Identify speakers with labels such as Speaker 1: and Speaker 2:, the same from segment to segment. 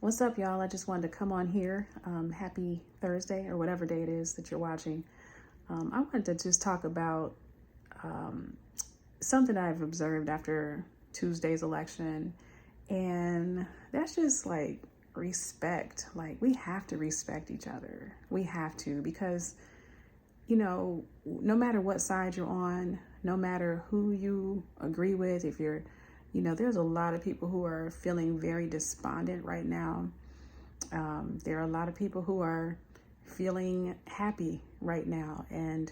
Speaker 1: What's up, y'all? I just wanted to come on here. Happy Thursday, or whatever day it is that you're watching. I wanted to just talk about something I've observed after Tuesday's election, and that's just like respect. Like, we have to respect each other. We have to, because, no matter what side you're on, no matter who you agree with, if you're there's a lot of people who are feeling very despondent right now. There are a lot of people who are feeling happy right now. And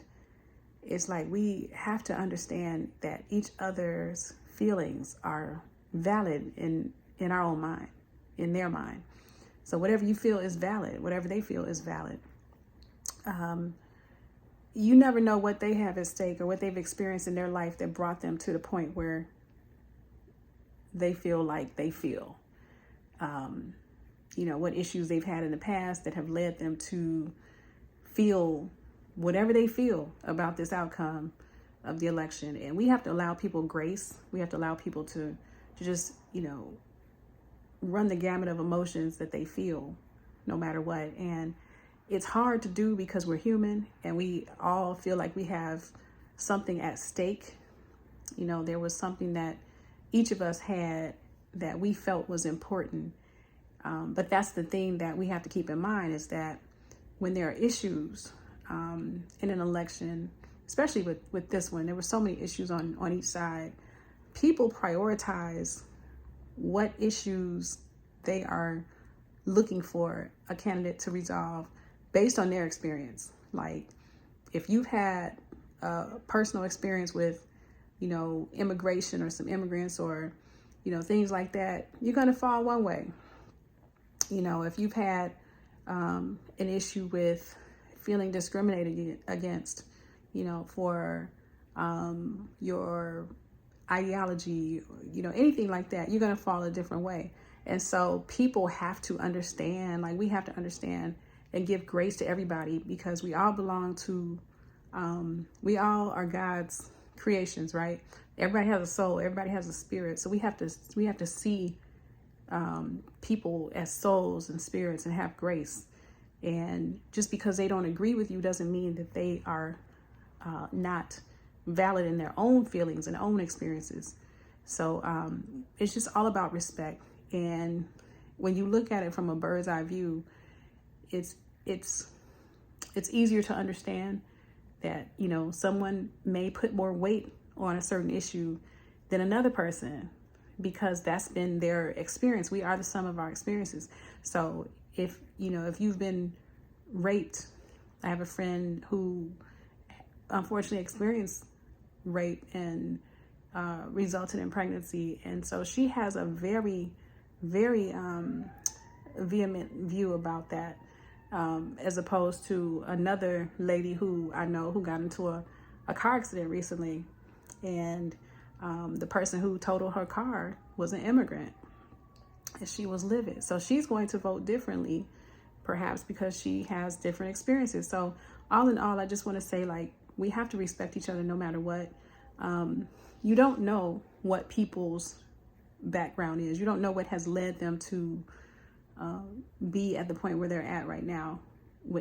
Speaker 1: it's like we have to understand that each other's feelings are valid in our own mind, in their mind. So whatever you feel is valid. Whatever they feel is valid. You never know what they have at stake or what they've experienced in their life that brought them to the point where they feel like they feel. What issues they've had in the past that have led them to feel whatever they feel about this outcome of the election. And we have to allow people grace. We have to allow people to just, run the gamut of emotions that they feel no matter what. And it's hard to do because we're human and we all feel like we have something at stake. There was something that each of us had that we felt was important. But that's the thing that we have to keep in mind, is that when there are issues in an election, especially with this one, there were so many issues on each side. People prioritize what issues they are looking for a candidate to resolve based on their experience. Like, if you've had a personal experience with immigration or some immigrants or, things like that, you're going to fall one way. If you've had an issue with feeling discriminated against, for your ideology, anything like that, you're going to fall a different way. And so people have to understand, like, we have to understand and give grace to everybody, because we all belong to, we all are God's creations, right? Everybody has a soul, everybody has a spirit. So we have to see people as souls and spirits and have grace. And just because they don't agree with you doesn't mean that they are not valid in their own feelings and own experiences. So it's just all about respect. And when you look at it from a bird's eye view, it's easier to understand that, someone may put more weight on a certain issue than another person, because that's been their experience. We are the sum of our experiences. So if you've been raped, I have a friend who unfortunately experienced rape and resulted in pregnancy. And so she has a very, very vehement view about that, as opposed to another lady who I know who got into a car accident recently. And the person who totaled her car was an immigrant, and she was livid. So she's going to vote differently, perhaps because she has different experiences. So all in all, I just want to say, like, we have to respect each other no matter what. You don't know what people's background is. You don't know what has led them to be at the point where they're at right now.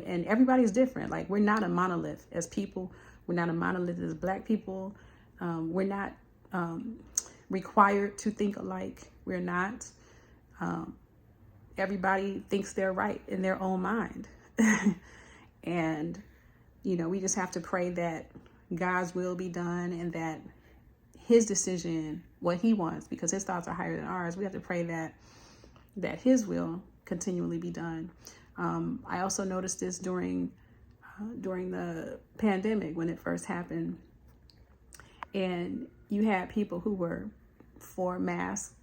Speaker 1: And everybody's different. Like, we're not a monolith as people. We're not a monolith as Black people. We're not required to think alike. We're not. Everybody thinks they're right in their own mind. And, we just have to pray that God's will be done, and that his decision, what he wants, because his thoughts are higher than ours, we have to pray that his will continually be done. I also noticed this during the pandemic when it first happened. And you had people who were for masks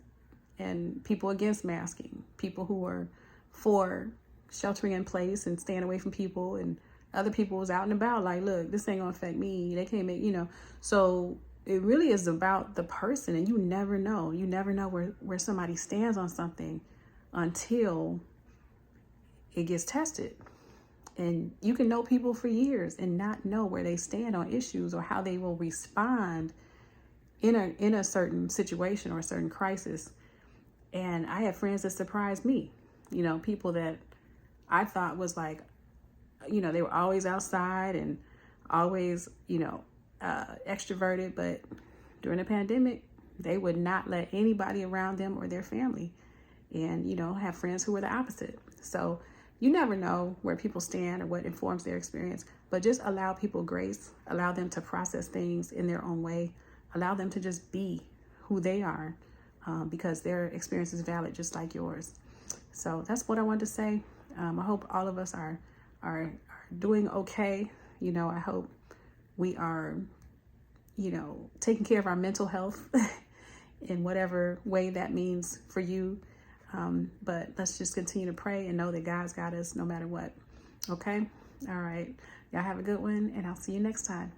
Speaker 1: and people against masking, people who were for sheltering in place and staying away from people, and other people was out and about like, look, this ain't gonna affect me. They can't make, So it really is about the person, and you never know. You never know where somebody stands on something until it gets tested. And you can know people for years and not know where they stand on issues or how they will respond in a certain situation or a certain crisis. And I have friends that surprised me. You know, people that I thought was like, you know, they were always outside and always, you know, extroverted, but during the pandemic, they would not let anybody around them or their family, and, you know, have friends who were the opposite. So you never know where people stand or what informs their experience, but just allow people grace, allow them to process things in their own way, allow them to just be who they are, because their experience is valid just like yours. So that's what I wanted to say. I hope all of us are doing okay. You know, I hope we are, you know, taking care of our mental health in whatever way that means for you. But let's just continue to pray and know that God's got us no matter what. Okay? All right. Y'all have a good one, and I'll see you next time.